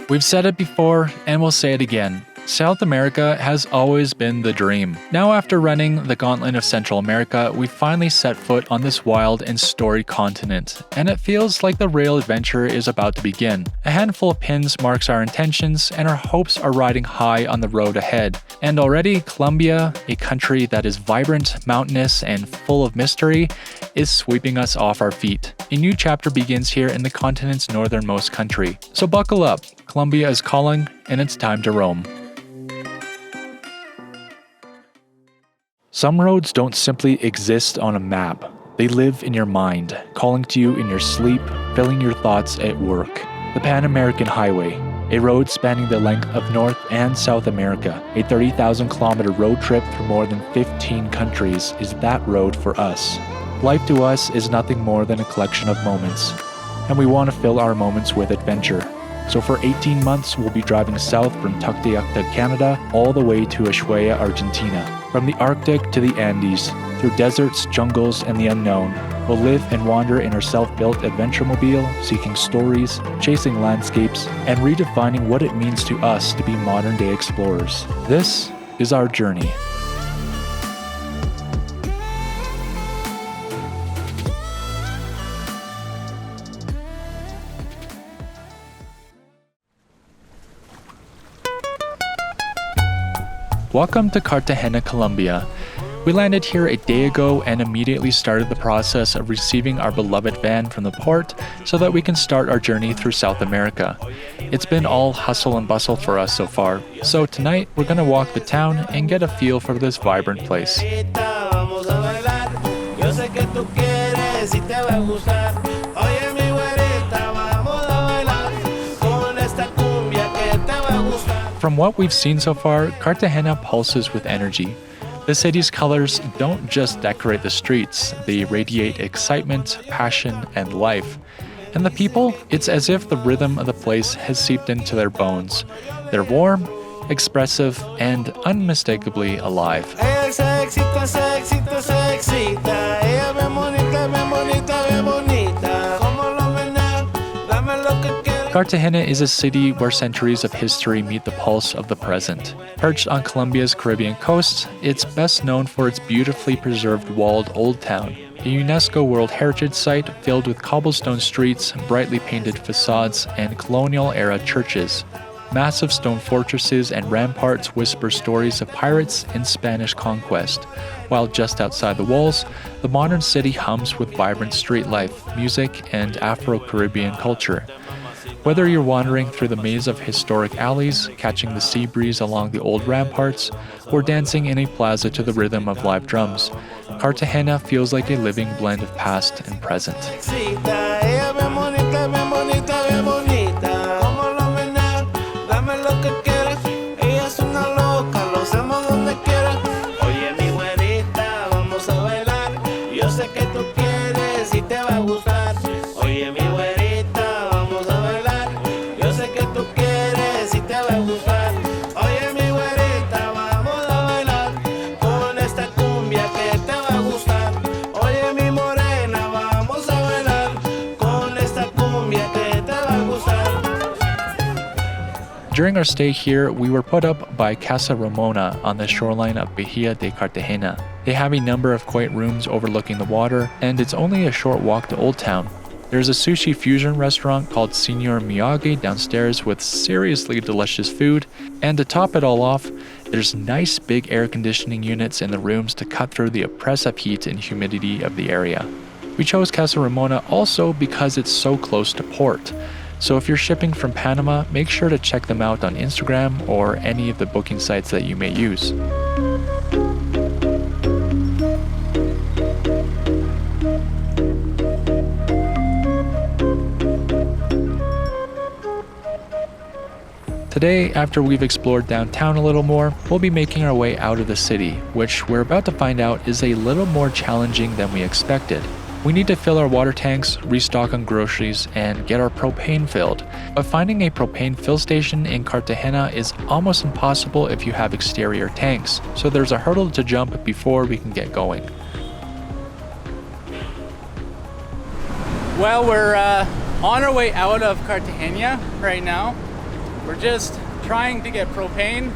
We've said it before, and we'll say it again. South America has always been the dream. Now, after running the gauntlet of Central America, we finally set foot on this wild and storied continent, and it feels like the real adventure is about to begin. A handful of pins marks our intentions, and our hopes are riding high on the road ahead. And already, Colombia, a country that is vibrant, mountainous, and full of mystery, is sweeping us off our feet. A new chapter begins here in the continent's northernmost country. So buckle up, Colombia is calling, and it's time to roam. Some roads don't simply exist on a map. They live in your mind, calling to you in your sleep, filling your thoughts at work. The PanAmerican Highway, a road spanning the length of North and South America, a 30,000-kilometer road trip through more than 15 countries, is that road for us. Life to us is nothing more than a collection of moments, and we want to fill our moments with adventure. So for 18 months, we'll be driving south from Esttoakis, Canada, all the way to Ushuaia, Argentina. From the Arctic to the Andes, through deserts, jungles, and the unknown, we'll live and wander in our self-built adventure mobile, seeking stories, chasing landscapes, and redefining what it means to us to be modern-day explorers. This is our journey. Welcome to Cartahena, Colombia. We landed here a day ago and immediately started the process of receiving our beloved van from the port so that we can start our journey through South America. It's been all hustle and bustle for us so far, so tonight we're going to walk the town and get a feel for this vibrant place. From what we've seen so far, Cartagena pulses with energy. The city's colors don't just decorate the streets, they radiate excitement, passion, and life. And the people, it's as if the rhythm of the place has seeped into their bones. They're warm, expressive, and unmistakably alive. Cartagena is a city where centuries of history meet the pulse of the present. Perched on Colombia's Caribbean coast, it's best known for its beautifully preserved walled Old Town, a UNESCO World Heritage Site filled with cobblestone streets, brightly painted facades, and colonial-era churches. Massive stone fortresses and ramparts whisper stories of pirates and Spanish conquest, while just outside the walls, the modern city hums with vibrant street life, music, and Afro-Caribbean culture. Whether you're wandering through the maze of historic alleys, catching the sea breeze along the old ramparts, or dancing in a plaza to the rhythm of live drums, Cartagena feels like a living blend of past and present. During our stay here, we were put up by Casa Ramona on the shoreline of Bahia de Cartagena. They have a number of quaint rooms overlooking the water, and it's only a short walk to Old Town. There's a sushi fusion restaurant called Señor Miyagi downstairs with seriously delicious food, and to top it all off, there's nice big air conditioning units in the rooms to cut through the oppressive heat and humidity of the area. We chose Casa Ramona also because it's so close to port. So if you're shipping from Panama, make sure to check them out on Instagram or any of the booking sites that you may use. Today, after we've explored downtown a little more, we'll be making our way out of the city, which we're about to find out is a little more challenging than we expected. We need to fill our water tanks, restock on groceries, and get our propane filled. But finding a propane fill station in Cartagena is almost impossible if you have exterior tanks, so there's a hurdle to jump before we can get going. Well, we're on our way out of Cartagena right now. We're just trying to get propane,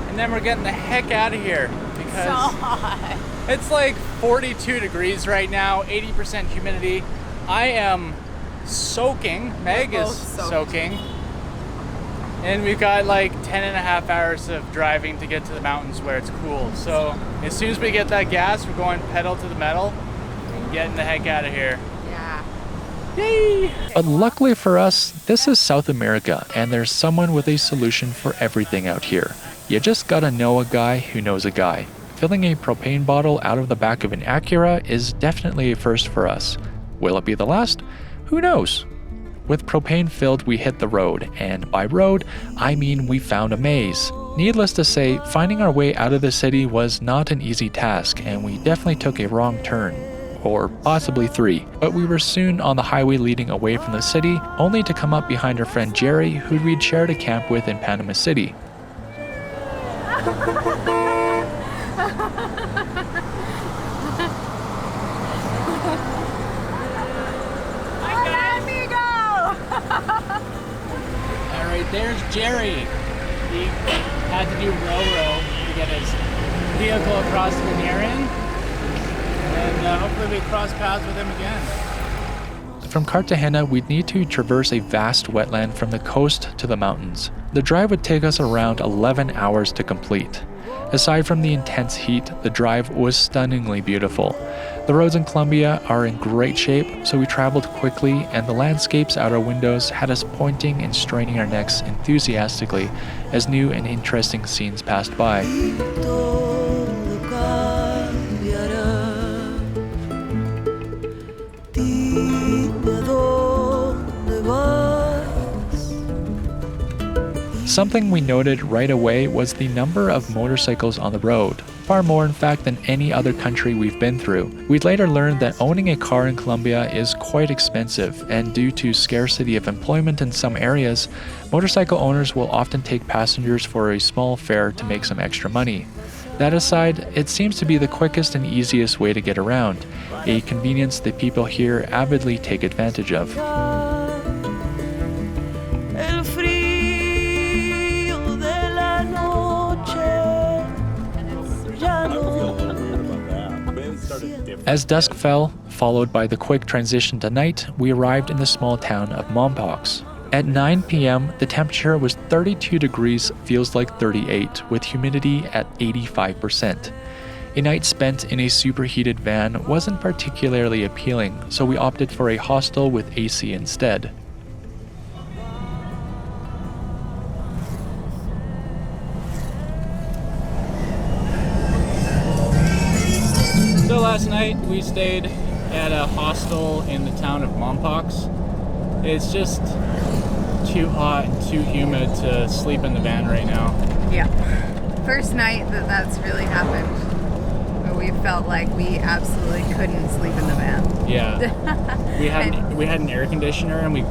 and then we're getting the heck out of here because so hot. It's like 42 degrees right now, 80% humidity. I am soaking. Meg is soaking. And we've got like 10 and a half hours of driving to get to the mountains where it's cool. So as soon as we get that gas, we're going pedal to the metal and getting the heck out of here. Yeah. Yay! But luckily for us, this is South America, and there's someone with a solution for everything out here. You just gotta know a guy who knows a guy. Filling a propane bottle out of the back of an Acura is definitely a first for us. Will it be the last? Who knows? With propane filled, we hit the road, and by road, I mean we found a maze. Needless to say, finding our way out of the city was not an easy task, and we definitely took a wrong turn. Or possibly 3, but we were soon on the highway leading away from the city, only to come up behind our friend Jerry, who we'd shared a camp with in Panama City. Alright, there's Jerry. He had to do row to get his vehicle across the Canarian. And hopefully we cross paths with him again. From Cartagena, we'd need to traverse a vast wetland from the coast to the mountains. The drive would take us around 11 hours to complete. Aside from the intense heat, the drive was stunningly beautiful. The roads in Colombia are in great shape, so we traveled quickly, and the landscapes out our windows had us pointing and straining our necks enthusiastically as new and interesting scenes passed by. Something we noted right away was the number of motorcycles on the road, far more in fact than any other country we've been through. We'd later learned that owning a car in Colombia is quite expensive, and due to scarcity of employment in some areas, motorcycle owners will often take passengers for a small fare to make some extra money. That aside, it seems to be the quickest and easiest way to get around, a convenience that people here avidly take advantage of. As dusk fell, followed by the quick transition to night, we arrived in the small town of Mompox. At 9 p.m., the temperature was 32 degrees, feels like 38, with humidity at 85%. A night spent in a superheated van wasn't particularly appealing, so we opted for a hostel with AC instead. So last night we stayed at a hostel in the town of Mompox. It's just too hot and too humid to sleep in the van right now. Yeah. First night that's really happened. But we felt like we absolutely couldn't sleep in the van. Yeah. we had an air conditioner, and we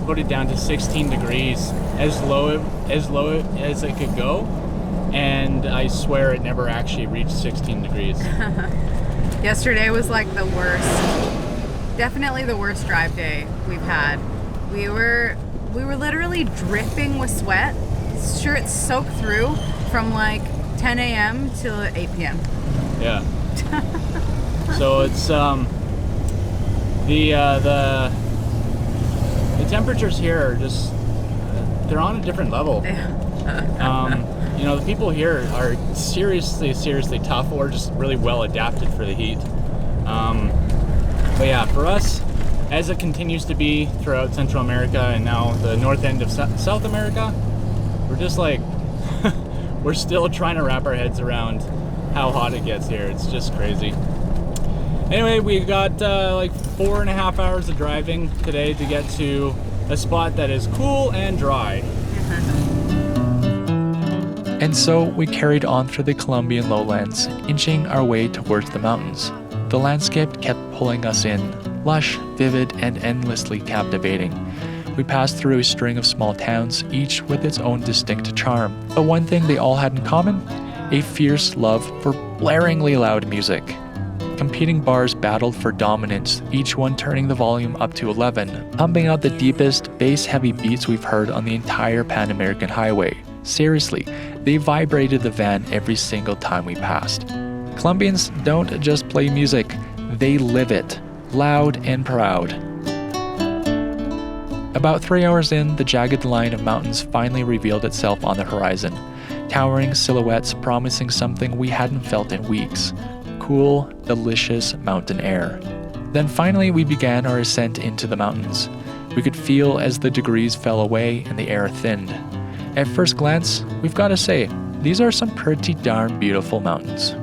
put it down to 16 degrees, as low as it could go. And I swear it never actually reached 16 degrees. Yesterday was like the worst, definitely the worst drive day we've had. We were literally dripping with sweat. Shirts soaked through from like 10 a.m. till 8 p.m. Yeah. So it's the temperatures here are just they're on a different level. You know, the people here are seriously tough, or just really well adapted for the heat. But yeah, for us, as it continues to be throughout Central America and now the north end of South America, we're just like, we're still trying to wrap our heads around how hot it gets here. It's just crazy. Anyway, we got like 4.5 hours of driving today to get to a spot that is cool and dry. And so we carried on through the Colombian lowlands, inching our way towards the mountains. The landscape kept pulling us in, lush, vivid, and endlessly captivating. We passed through a string of small towns, each with its own distinct charm. But one thing they all had in common, a fierce love for blaringly loud music. Competing bars battled for dominance, each one turning the volume up to 11, pumping out the deepest, bass-heavy beats we've heard on the entire Pan-American Highway. Seriously, they vibrated the van every single time we passed. Colombians don't just play music, they live it, loud and proud. About 3 hours in, the jagged line of mountains finally revealed itself on the horizon, towering silhouettes promising something we hadn't felt in weeks: cool, delicious mountain air. Then finally we began our ascent into the mountains. We could feel as the degrees fell away and the air thinned. At first glance, we've got to say, these are some pretty darn beautiful mountains.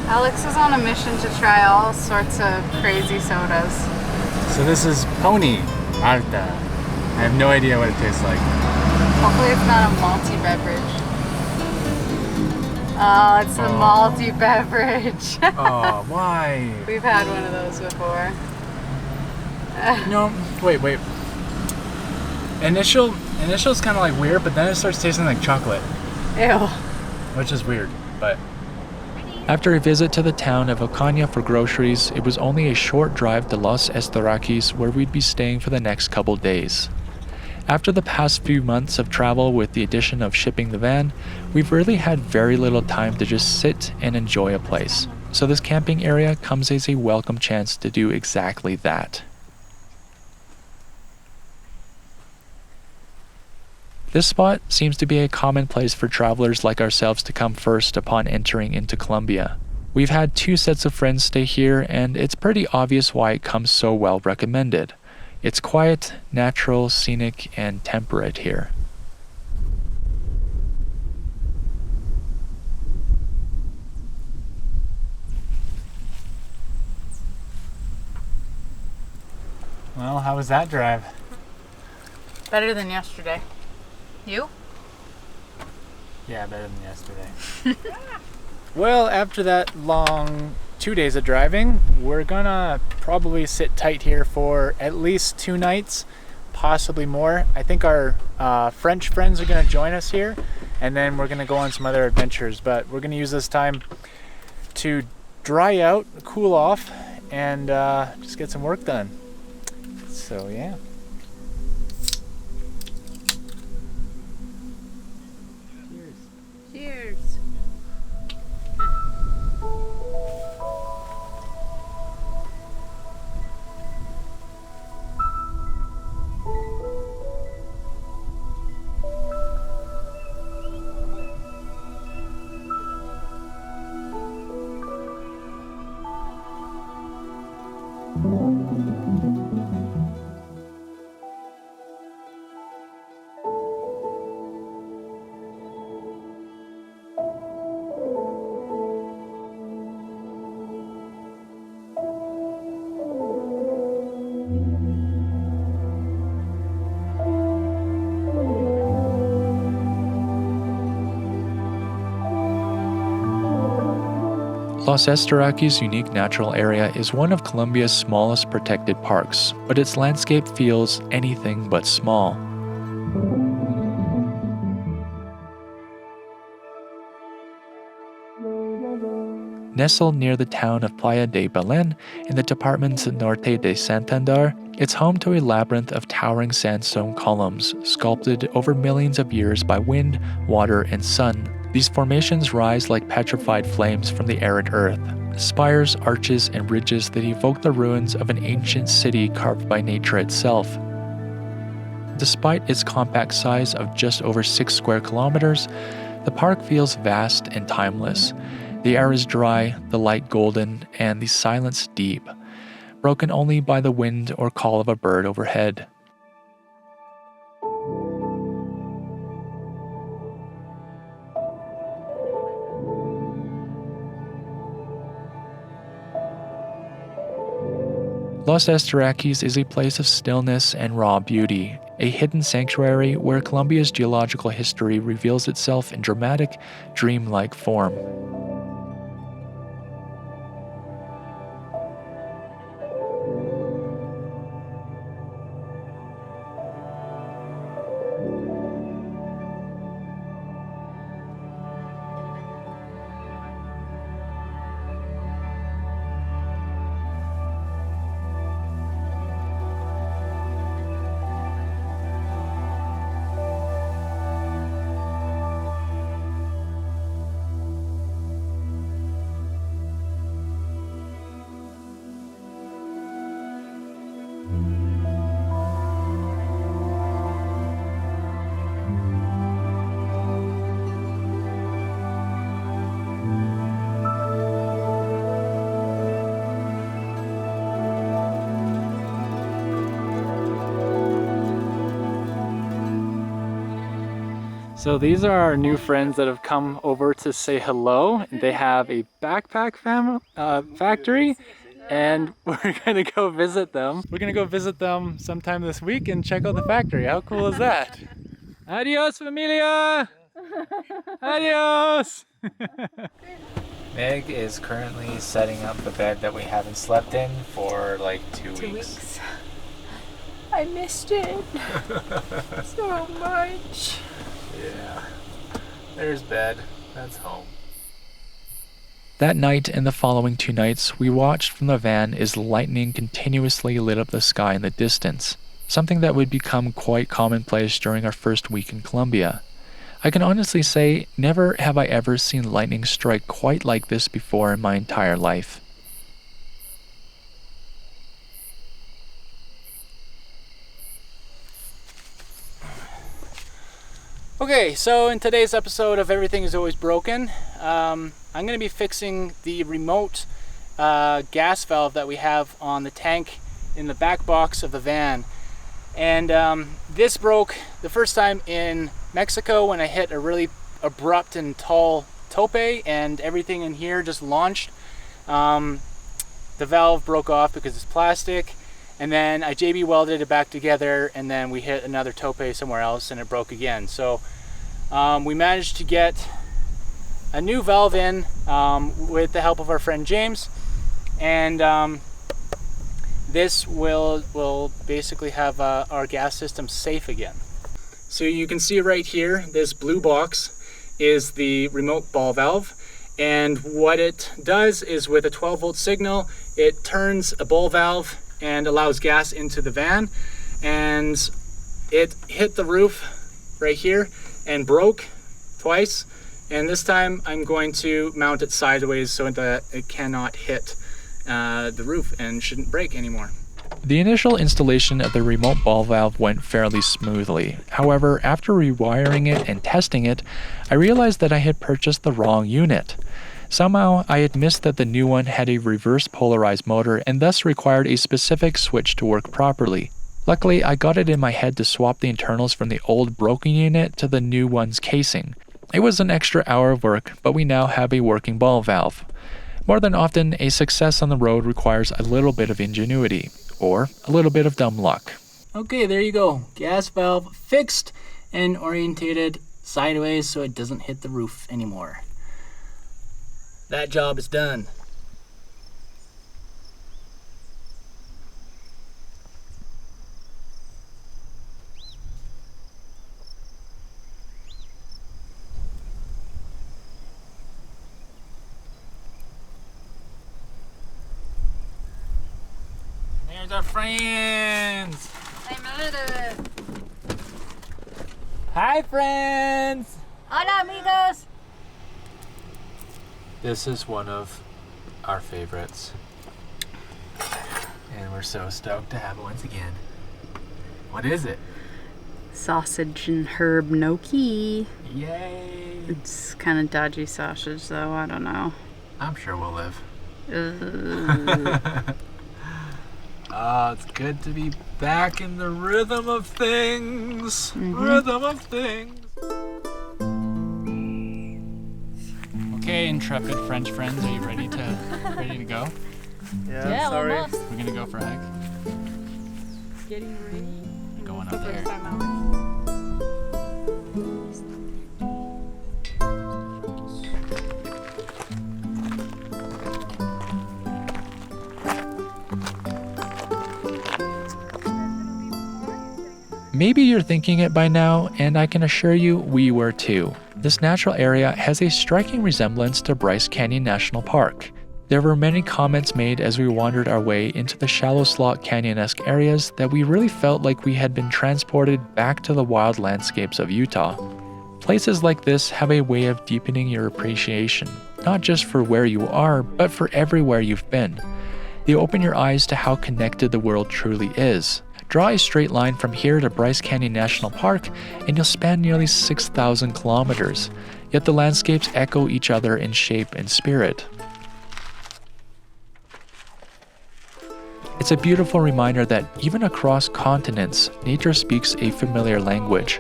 Alex is on a mission to try all sorts of crazy sodas. So this is Pony Arta. I have no idea what it tastes like. Hopefully it's not a malty beverage. Oh, it's a malty beverage. Oh, why? We've had one of those before. No, wait. Initial's kind of like weird, but then it starts tasting like chocolate, Ew. which is weird, but... After a visit to the town of Ocaña for groceries, it was only a short drive to Los Esttoakis, where we'd be staying for the next couple days. After the past few months of travel with the addition of shipping the van, we've really had very little time to just sit and enjoy a place. So this camping area comes as a welcome chance to do exactly that. This spot seems to be a common place for travelers like ourselves to come first upon entering into Colombia. We've had 2 sets of friends stay here, and it's pretty obvious why it comes so well recommended. It's quiet, natural, scenic, and temperate here. Well, how was that drive? Better than yesterday. You? Yeah, better than yesterday. Well, after that long 2 days of driving, we're gonna probably sit tight here for at least 2 nights, possibly more. I think our French friends are gonna join us here, and then we're gonna go on some other adventures, but we're gonna use this time to dry out, cool off, and just get some work done. So yeah. Cheers. Los Esttoakis' unique natural area is one of Colombia's smallest protected parks, but its landscape feels anything but small. Nestled near the town of Playa de Belén in the department's Norte de Santander, it's home to a labyrinth of towering sandstone columns sculpted over millions of years by wind, water, and sun. These formations rise like petrified flames from the arid earth, spires, arches, and ridges that evoke the ruins of an ancient city carved by nature itself. Despite its compact size of just over 6 square kilometers, the park feels vast and timeless. The air is dry, the light golden, and the silence deep, broken only by the wind or call of a bird overhead. Los Esttoakis is a place of stillness and raw beauty, a hidden sanctuary where Colombia's geological history reveals itself in dramatic, dreamlike form. So these are our new friends that have come over to say hello. They have a backpack factory, and we're gonna go visit them. We're gonna go visit them sometime this week and check out the factory. How cool is that? Adios, familia! Adios! Meg is currently setting up the bed that we haven't slept in for like 2 weeks. I missed it so much. Yeah, there's bed. That's home. That night and the following 2 nights, we watched from the van as lightning continuously lit up the sky in the distance, something that would become quite commonplace during our first week in Colombia. I can honestly say, never have I ever seen lightning strike quite like this before in my entire life. Okay, so in today's episode of Everything is Always Broken, I'm going to be fixing the remote gas valve that we have on the tank in the back box of the van. And this broke the first time in Mexico when I hit a really abrupt and tall tope, and everything in here just launched. The valve broke off because it's plastic, and then I JB welded it back together, and then we hit another tope somewhere else and it broke again. So we managed to get a new valve in with the help of our friend James, and this will basically have our gas system safe again. So you can see right here, this blue box is the remote ball valve, and what it does is with a 12-volt signal, it turns a ball valve and allows gas into the van, and it hit the roof right here and broke twice, and this time I'm going to mount it sideways so that it cannot hit the roof and shouldn't break anymore. The initial installation of the remote ball valve went fairly smoothly. However, after rewiring it and testing it, I realized that I had purchased the wrong unit. Somehow, I had missed that the new one had a reverse polarized motor and thus required a specific switch to work properly. Luckily, I got it in my head to swap the internals from the old broken unit to the new one's casing. It was an extra hour of work, but we now have a working ball valve. More than often, a success on the road requires a little bit of ingenuity, or a little bit of dumb luck. Okay, there you go. Gas valve fixed and orientated sideways so it doesn't hit the roof anymore. That job is done. There's our friends. I made it. Hi, friends. Hola, amigos. This is one of our favorites, and we're so stoked to have it once again. What is it? Sausage and herb gnocchi. Yay! It's kind of dodgy sausage though, I don't know. I'm sure we'll live. Uh, It's good to be back in the rhythm of things. Rhythm of things. Okay, intrepid French friends, are you ready to go? Yeah, sorry. almost. We're gonna go for a hike. Getting ready. We're going up there. Maybe you're thinking it by now, and I can assure you we were too. This natural area has a striking resemblance to Bryce Canyon National Park. There were many comments made as we wandered our way into the shallow slot canyon-esque areas that we really felt like we had been transported back to the wild landscapes of Utah. Places like this have a way of deepening your appreciation, not just for where you are, but for everywhere you've been. They open your eyes to how connected the world truly is. Draw a straight line from here to Bryce Canyon National Park and you'll span nearly 6,000 kilometers, yet the landscapes echo each other in shape and spirit. It's a beautiful reminder that even across continents, nature speaks a familiar language.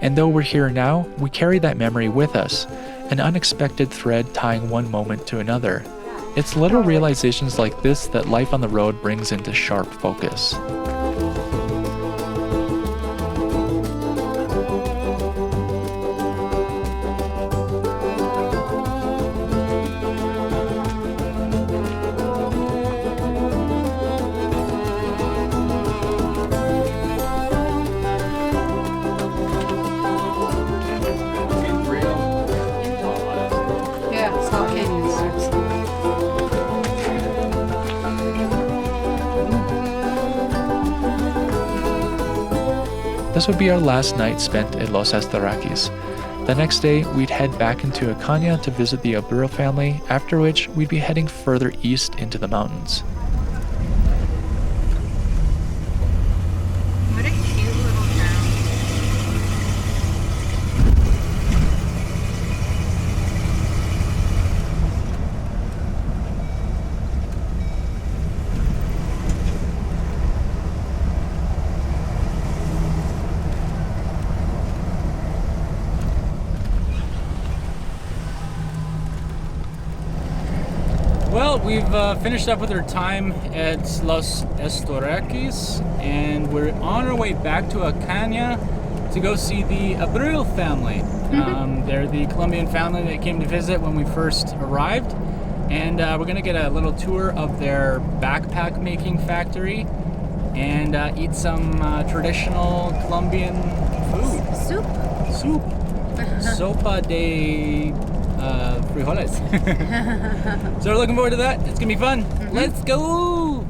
And though we're here now, we carry that memory with us, an unexpected thread tying one moment to another. It's little realizations like this that life on the road brings into sharp focus. yeah, Salt Canyons. This would be our last night spent at Los Esttoakis. The next day, we'd head back into Esttoakis to visit the Abriel family, after which we'd be heading further east into the mountains. What a cute little town. Well, we've finished up with our time at Los Esttoakis, and we're on our way back to Esttoakis to go see the Abriel family. They're the Colombian family that came to visit when we first arrived, and we're gonna get a little tour of their backpack making factory and eat some traditional Colombian food. Soup. Sopa de frijoles. So we're looking forward to that. It's gonna be fun. Let's go!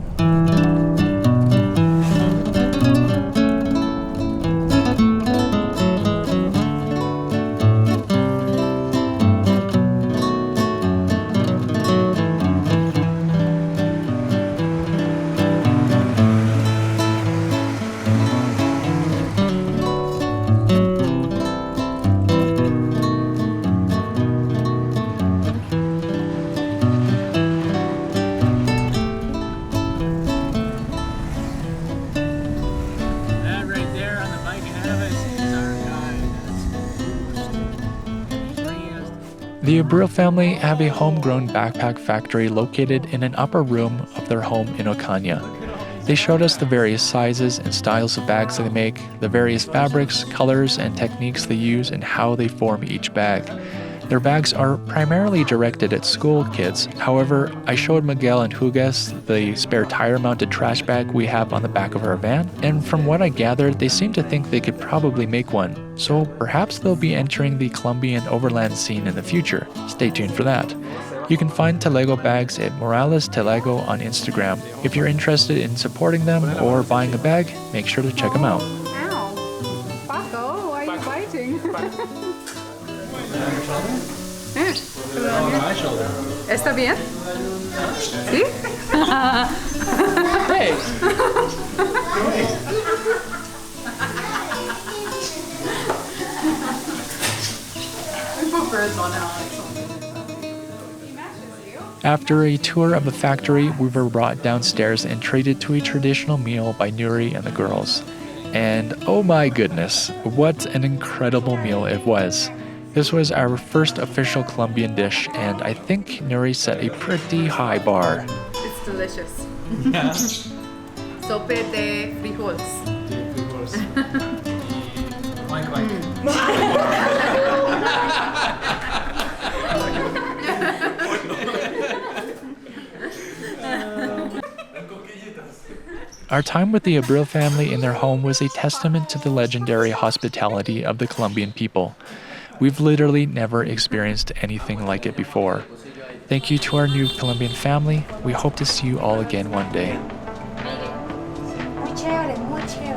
That right there on the bike ahead of us is our guide. The Abriel family have a homegrown backpack factory located in an upper room of their home in Esttoakis. They showed us the various sizes and styles of bags they make, the various fabrics, colors, and techniques they use, and how they form each bag. Their bags are primarily directed at school kids. However, I showed Miguel and Hugues the spare tire-mounted trash bag we have on the back of our van, and from what I gathered, they seem to think they could probably make one. So perhaps they'll be entering the Colombian overland scene in the future. Stay tuned for that. You can find Telego bags at Morales Telego on Instagram. If you're interested in supporting them or buying a bag, make sure to check them out. Ow. Paco, why are you biting? My shoulder. ¿Está bien? ¿Sí? Hey! We put birds on Alex. He matches you. After a tour of the factory, we were brought downstairs and treated to a traditional meal by Nuri and the girls. And oh my goodness, what an incredible meal it was. This was our first official Colombian dish, and I think Nuri set a pretty high bar. It's delicious. Yeah. Sope de frijoles. Our time with the Abriel family in their home was a testament to the legendary hospitality of the Colombian people. We've literally never experienced anything like it before. Thank you to our new Colombian family. We hope to see you all again one day. Muy chévere, muy chévere.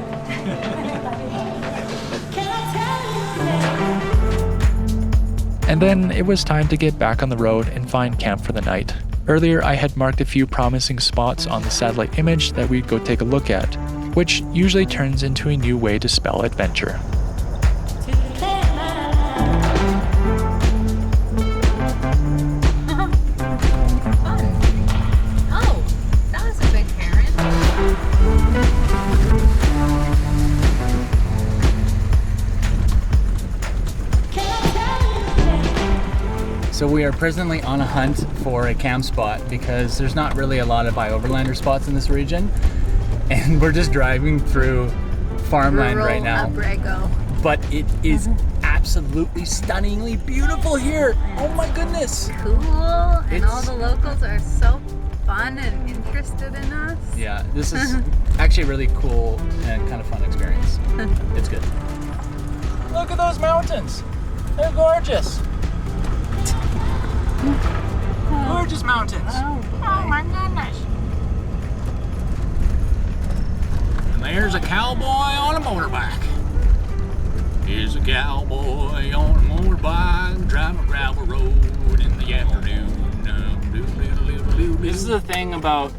And then it was time to get back on the road and find camp for the night. Earlier, I had marked a few promising spots on the satellite image that we'd go take a look at, which usually turns into a new way to spell adventure. Oh, that was a big heron. So we are presently on a hunt for a camp spot because there's not really a lot of overlander spots in this region, and we're just driving through farmland right now. Abrego. But it is absolutely stunningly beautiful here. Oh my goodness. Cool, and It's- all the locals are so fun and interested in us. Yeah, this is actually a really cool and kind of fun experience. It's good. Look at those mountains. They're gorgeous. Gorgeous mountains. Oh my goodness. And there's a cowboy on a motorbike. Here's a cowboy on a motorbike driving a gravel road in the afternoon. This is the thing about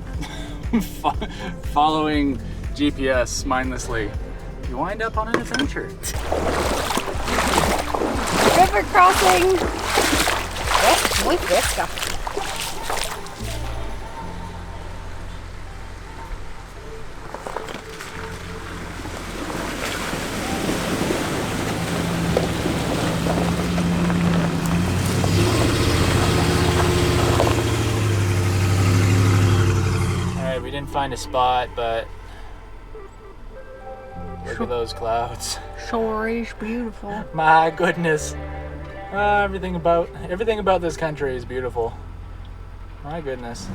following GPS mindlessly. You wind up on an adventure. River crossing. Es muy fresca. Alright, we didn't find a spot, but look at those clouds. Sure is beautiful. My goodness. Everything about this country is beautiful. My goodness.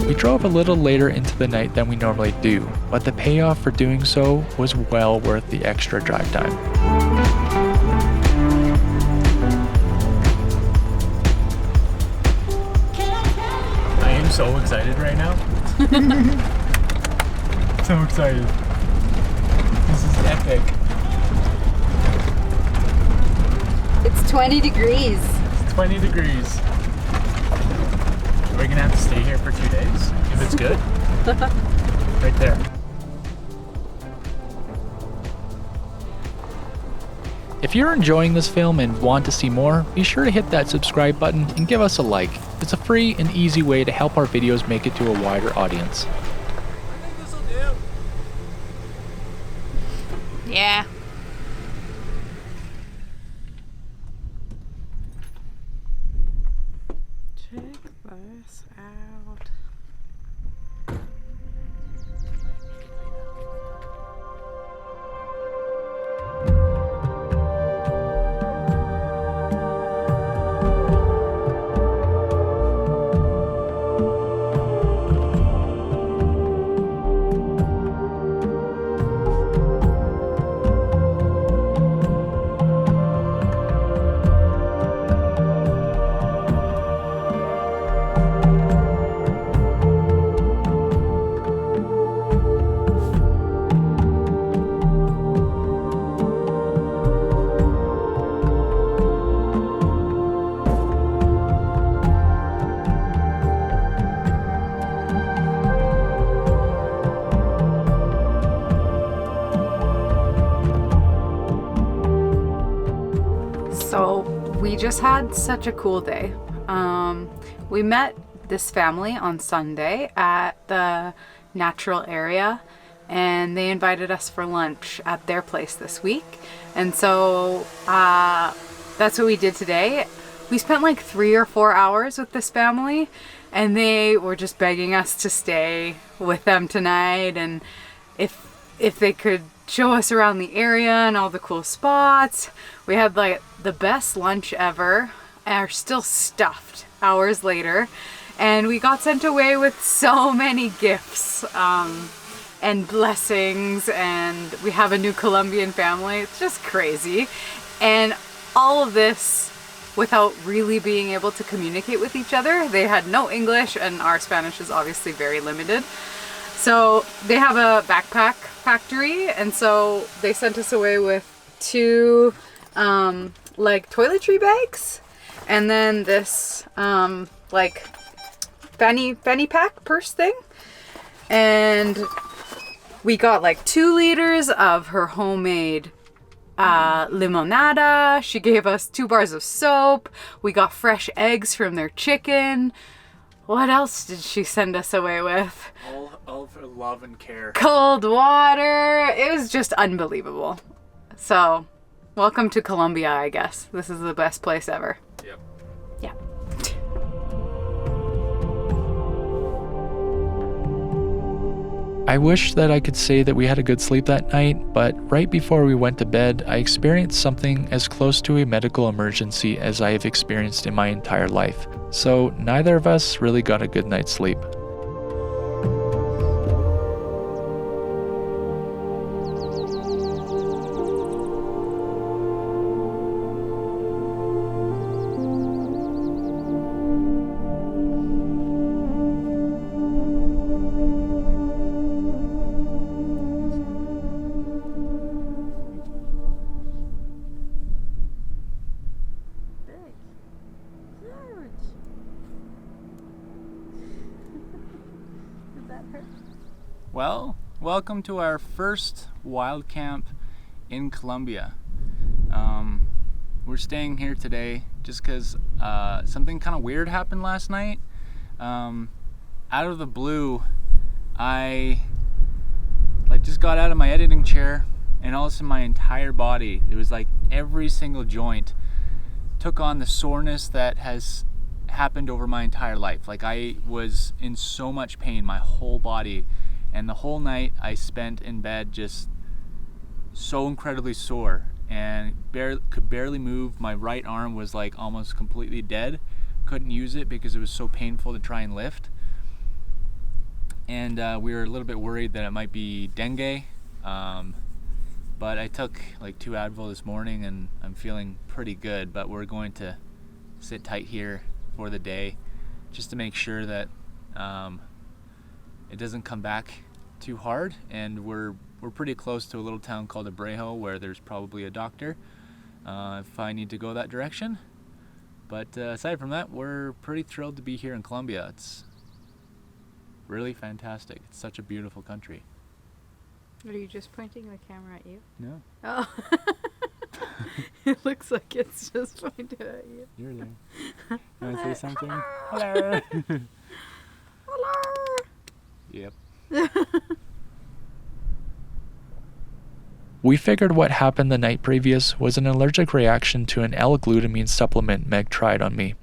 We drove a little later into the night than we normally do, but the payoff for doing so was well worth the extra drive time. I am so excited right now. So excited. This is epic. It's 20 degrees. It's 20 degrees. We're gonna have to stay here for 2 days if it's good. Right there. If you're enjoying this film and want to see more, be sure to hit that subscribe button and give us a like. It's a free and easy way to help our videos make it to a wider audience. Yeah. Check this out. just had such a cool day. We met this family on Sunday at the natural area, and they invited us for lunch at their place this week. And so that's what we did today. We spent like 3 or 4 hours with this family, and they were just begging us to stay with them tonight, and if they could show us around the area and all the cool spots. We had like the best lunch ever, and are still stuffed hours later, and we got sent away with so many gifts and blessings, and we have a new Colombian family. It's just crazy. And all of this without really being able to communicate with each other. They had no English, and our Spanish is obviously very limited. So they have a backpack factory, and so they sent us away with 2 like toiletry bags, and then this like fanny pack purse thing, and we got like 2 liters of her homemade limonada. She gave us 2 bars of soap. We got fresh eggs from their chicken. What else did she send us away with? All of her love and care. Cold water. It was just unbelievable. So, welcome to Colombia, I guess. This is the best place ever. Yep. Yeah. I wish that I could say that we had a good sleep that night, but right before we went to bed, I experienced something as close to a medical emergency as I have experienced in my entire life. So neither of us really got a good night's sleep. Well, welcome to our first wild camp in Colombia. We're staying here today just because something kind of weird happened last night. Out of the blue, I just got out of my editing chair, and all of a sudden my entire body, it was like every single joint took on the soreness that has happened over my entire life. Like, I was in so much pain, my whole body. And the whole night I spent in bed just so incredibly sore, and could barely move. My right arm was like almost completely dead. Couldn't use it because it was so painful to try and lift. And we were a little bit worried that it might be dengue. But I took like 2 Advil this morning, and I'm feeling pretty good. But we're going to sit tight here for the day just to make sure that it doesn't come back too hard. And we're pretty close to a little town called Abriel, where there's probably a doctor if I need to go that direction. But aside from that, we're pretty thrilled to be here in Colombia. It's really fantastic. It's such a beautiful country. Are you just pointing the camera at you? No, Oh. It looks like it's just pointed at you. you're there. You want to say something? Hello. Hello. Yep. We figured what happened the night previous was an allergic reaction to an L-glutamine supplement Meg tried on me.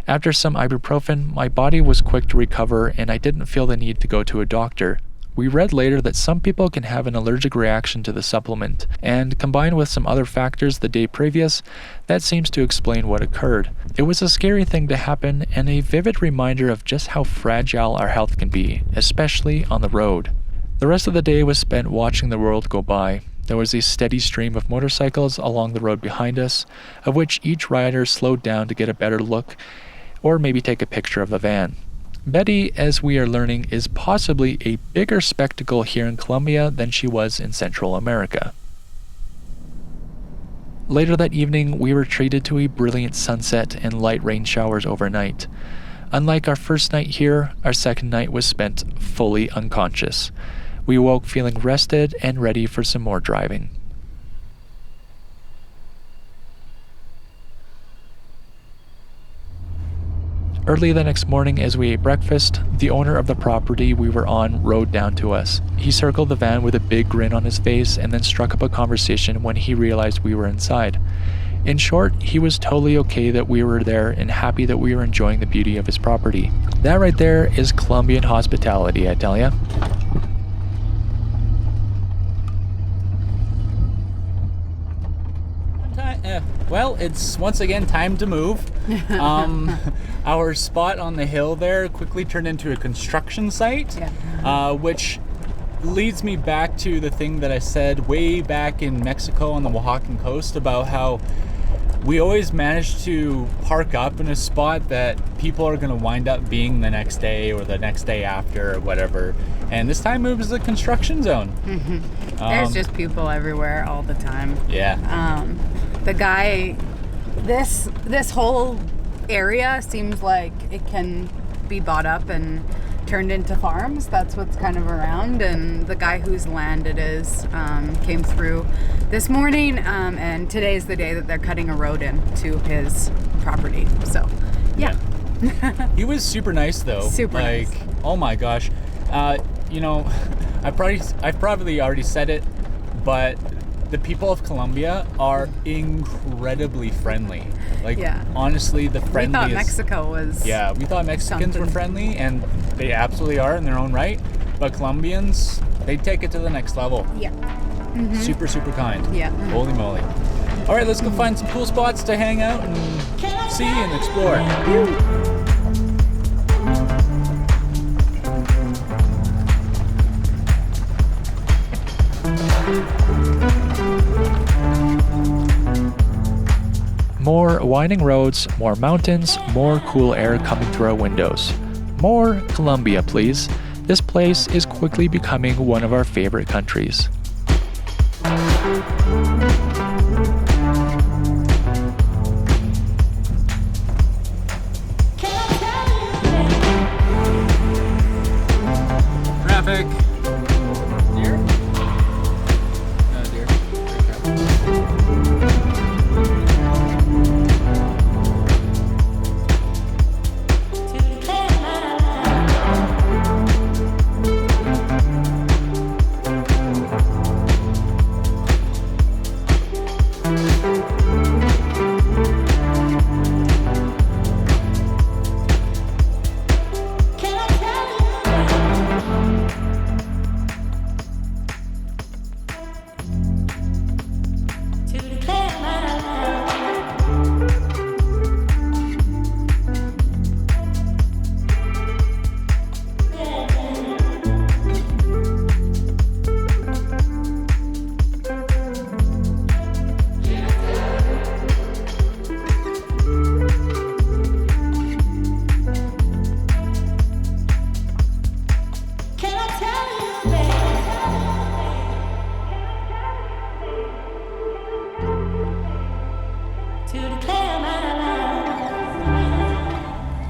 After some ibuprofen, my body was quick to recover, and I didn't feel the need to go to a doctor. We read later that some people can have an allergic reaction to the supplement, and combined with some other factors the day previous, that seems to explain what occurred. It was a scary thing to happen, and a vivid reminder of just how fragile our health can be, especially on the road. The rest of the day was spent watching the world go by. There was a steady stream of motorcycles along the road behind us, of which each rider slowed down to get a better look, or maybe take a picture of the van. Betty, as we are learning, is possibly a bigger spectacle here in Colombia than she was in Central America. Later that evening, we were treated to a brilliant sunset and light rain showers overnight. Unlike our first night here, our second night was spent fully unconscious. We woke feeling rested and ready for some more driving. Early the next morning as we ate breakfast, the owner of the property we were on rode down to us. He circled the van with a big grin on his face and then struck up a conversation when he realized we were inside. In short, he was totally okay that we were there and happy that we were enjoying the beauty of his property. That right there is Colombian hospitality, I tell ya. Well, it's once again time to move. Our spot on the hill there quickly turned into a construction site, which leads me back to the thing that I said way back in Mexico on the Oaxacan coast about how we always manage to park up in a spot that people are going to wind up being the next day or the next day after or whatever. And this time it was a construction zone. There's just people everywhere all the time. Yeah. The guy, this whole area seems like it can be bought up and turned into farms. That's what's kind of around. And the guy whose land it is came through this morning, and today's the day that they're cutting a road into his property. So, yeah. He was super nice though. Super nice. Oh my gosh. You know, I've probably already said it, but the people of Colombia are incredibly friendly. Honestly, the friendliest. We thought Mexico was. Yeah, we thought Mexicans were friendly, and they absolutely are in their own right. But Colombians, they take it to the next level. Yeah. Super, super kind. Yeah. Holy moly. All right, let's go find some cool spots to hang out and see and explore. More winding roads, more mountains, more cool air coming through our windows. More Colombia, please. This place is quickly becoming one of our favorite countries. Traffic. Deer? No, deer.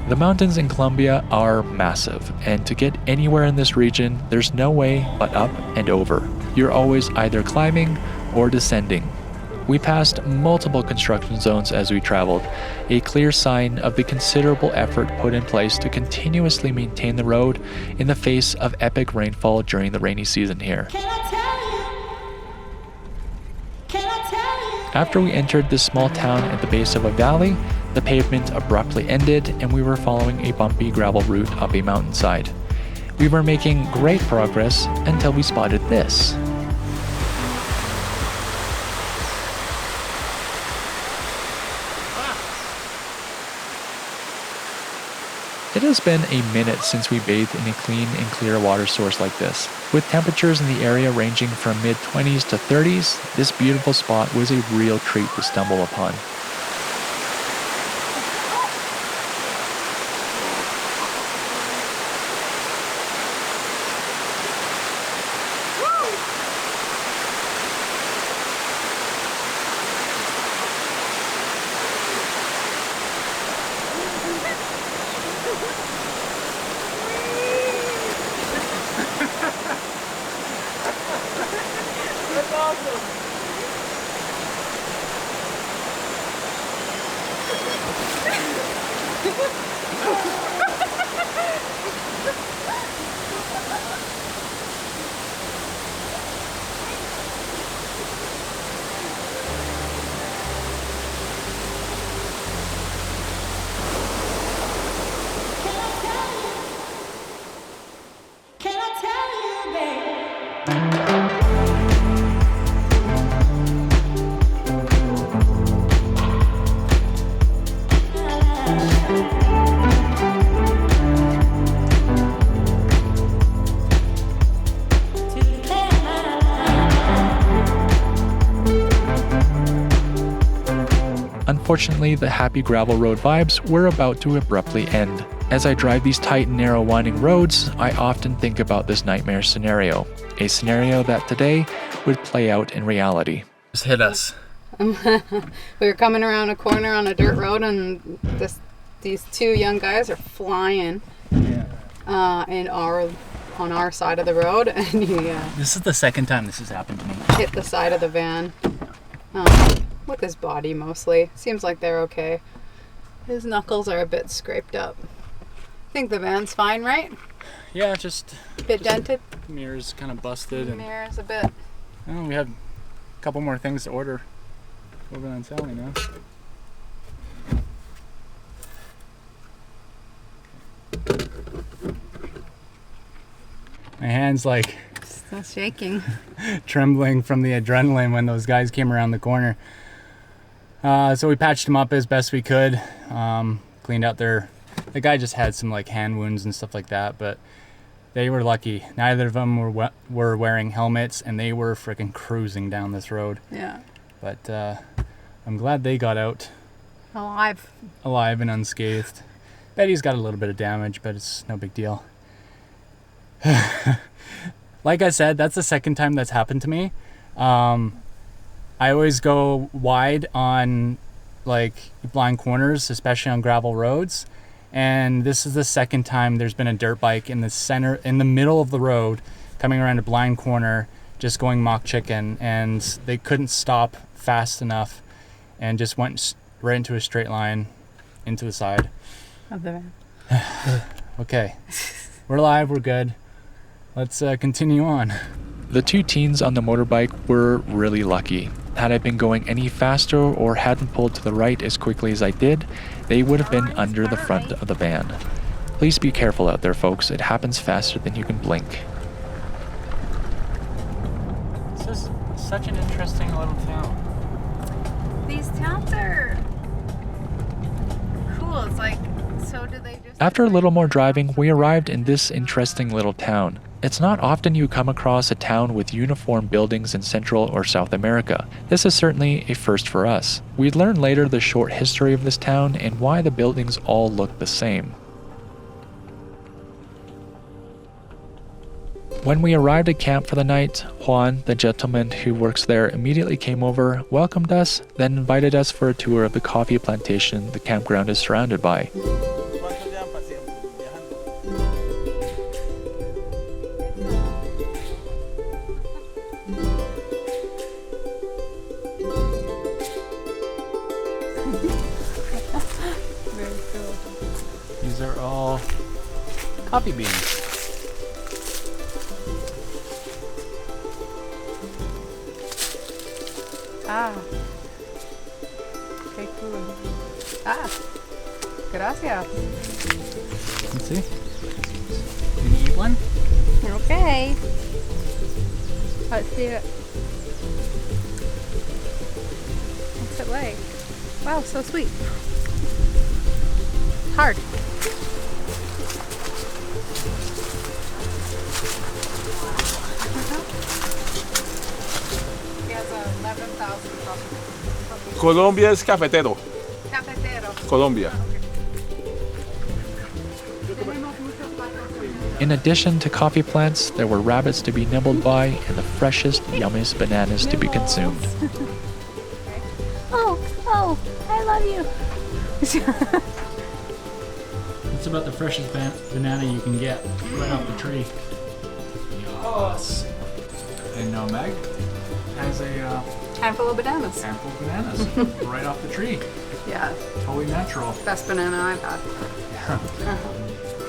The mountains in Colombia are massive, and to get anywhere in this region, there's no way but up and over. You're always either climbing or descending. We passed multiple construction zones as we traveled, a clear sign of the considerable effort put in place to continuously maintain the road in the face of epic rainfall during the rainy season here. After we entered this small town at the base of a valley, the pavement abruptly ended and we were following a bumpy gravel route up a mountainside. We were making great progress until we spotted this. It has been a minute since we bathed in a clean and clear water source like this. With temperatures in the area ranging from mid-20s to 30s, this beautiful spot was a real treat to stumble upon. Unfortunately, the happy gravel road vibes were about to abruptly end. As I drive these tight and narrow winding roads, I often think about this nightmare scenario, a scenario that today would play out in reality. Just hit us. We were coming around a corner on a dirt road, and these two young guys are flying on our side of the road, and he This is the second time this has happened to me. hit the side of the van with his body mostly. Seems like they're okay. His knuckles are a bit scraped up. I think the van's fine, right? Yeah, just A bit dented. mirrors kind of busted, and Mirrors a bit. we have a couple more things to order over on Sally now. My hand's like Still shaking. trembling from the adrenaline when those guys came around the corner. So we patched them up as best we could. Cleaned out the guy just had some like hand wounds and stuff like that, but they were lucky. Neither of them were wearing helmets, and they were freaking cruising down this road. Yeah. But I'm glad they got out alive and unscathed. Betty's got a little bit of damage, but it's no big deal. Like I said, that's the second time that's happened to me. I always go wide on like blind corners, especially on gravel roads. And this is the second time there's been a dirt bike in the middle of the road, coming around a blind corner, just going mock chicken, and they couldn't stop fast enough and just went right into a straight line into the side. Of the van. Okay, we're live, we're good. Let's continue on. The two teens on the motorbike were really lucky. Had I been going any faster or hadn't pulled to the right as quickly as I did, they would have been under the front of the van. Please be careful out there, folks. It happens faster than you can blink. This is such an interesting little town. These towns are cool. It's like, so do they just... After a little more driving, we arrived in this interesting little town. It's not often you come across a town with uniform buildings in Central or South America. This is certainly a first for us. We'd learn later the short history of this town and why the buildings all look the same. When we arrived at camp for the night, Juan, the gentleman who works there, immediately came over, welcomed us, then invited us for a tour of the coffee plantation the campground is surrounded by. These are all coffee beans. Ah. Okay, cool. Ah. Gracias. Let's see. Can you eat one? Okay. Let's do it. What's it like? Wow, so sweet. Hard. He has 11,000 coffee. Colombia es cafetero. Cafetero. Colombia. In addition to coffee plants, there were rabbits to be nibbled by and the freshest, yummiest bananas to be consumed. Oh, I love you. It's about the freshest banana you can get right off the tree. Yes. And now Meg has a Handful of bananas. handful of bananas right off the tree. Yeah, Totally natural. best banana I've had.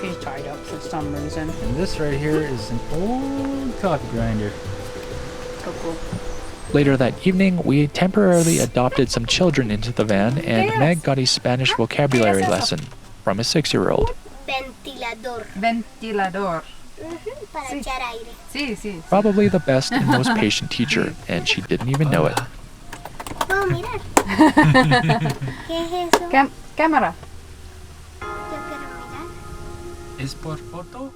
He's tied up for some reason. And this right here is an old coffee grinder. So cool. Later that evening, we temporarily adopted some children into the van, and Meg got a Spanish vocabulary lesson from a 6-year-old. Ventilador. Ventilador. Para echar aire. Sí, sí. Probably the best and most patient teacher, and she didn't even know it. ¿Puedo mirar? ¿Qué es eso? Cámara. Yo quiero mirar. ¿Es por foto?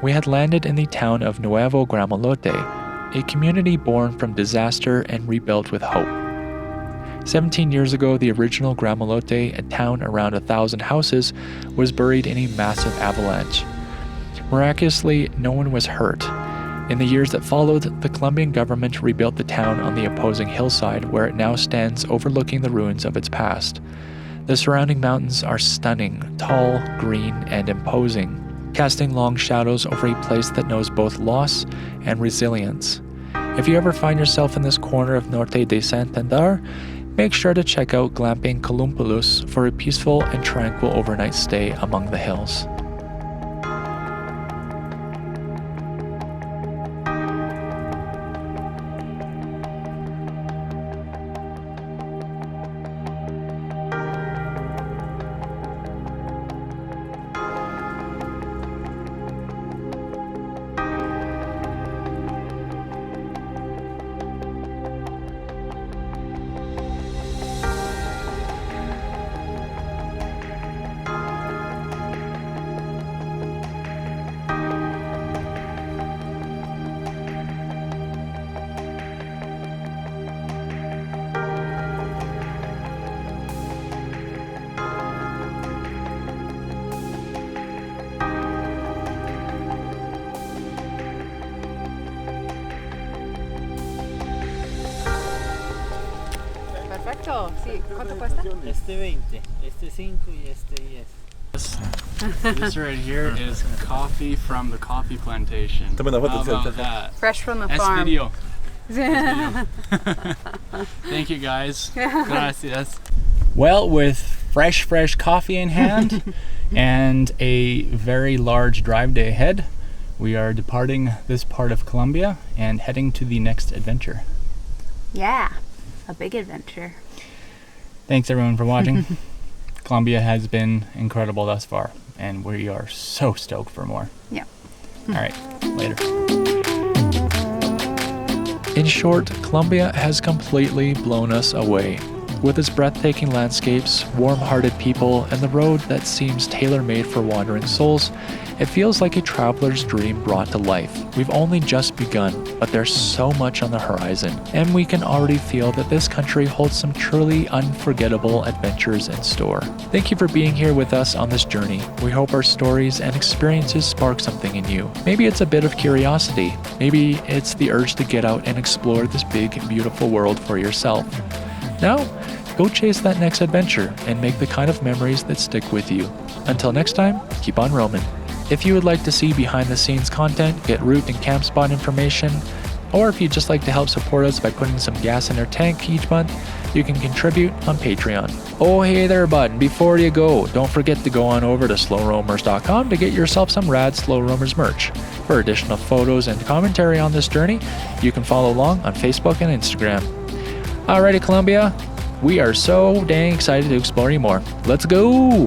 we had landed in the town of Nuevo Grandalote, a community born from disaster and rebuilt with hope. 17 years ago, the original Grandalote, a town around 1,000 houses, was buried in a massive avalanche. Miraculously, no one was hurt. In the years that followed, the Colombian government rebuilt the town on the opposing hillside where it now stands overlooking the ruins of its past. The surrounding mountains are stunning, tall, green, and imposing, casting long shadows over a place that knows both loss and resilience. If you ever find yourself in this corner of Norte de Santander, make sure to check out Glamping Columpulus for a peaceful and tranquil overnight stay among the hills. Perfecto. Sí, ¿cuánto cuesta? Este 20, este 5 y este 10. This right here is coffee from the coffee plantation. Toma una foto, How about that? Fresh from the Es farm. video. Thank you guys. Gracias. Well, with fresh coffee in hand and a very large drive day ahead, we are departing this part of Colombia and heading to the next adventure. Yeah, a big adventure. Thanks everyone for watching. Colombia has been incredible thus far, and we are so stoked for more. Yeah. All right, later. In short, Colombia has completely blown us away. With its breathtaking landscapes, warm-hearted people, and the road that seems tailor-made for wandering souls, it feels like a traveler's dream brought to life. We've only just begun, but there's so much on the horizon, and we can already feel that this country holds some truly unforgettable adventures in store. Thank you for being here with us on this journey. We hope our stories and experiences spark something in you. Maybe it's a bit of curiosity. Maybe it's the urge to get out and explore this big, beautiful world for yourself. Now, go chase that next adventure and make the kind of memories that stick with you. Until next time, keep on roaming. If you would like to see behind-the-scenes content, get route and camp spot information, or if you'd just like to help support us by putting some gas in our tank each month, you can contribute on Patreon. Oh hey there bud, before you go, don't forget to go on over to slowroamers.com to get yourself some rad Slow Roamers merch. For additional photos and commentary on this journey, you can follow along on Facebook and Instagram. Alrighty Colombia, we are so dang excited to explore you more. Let's go!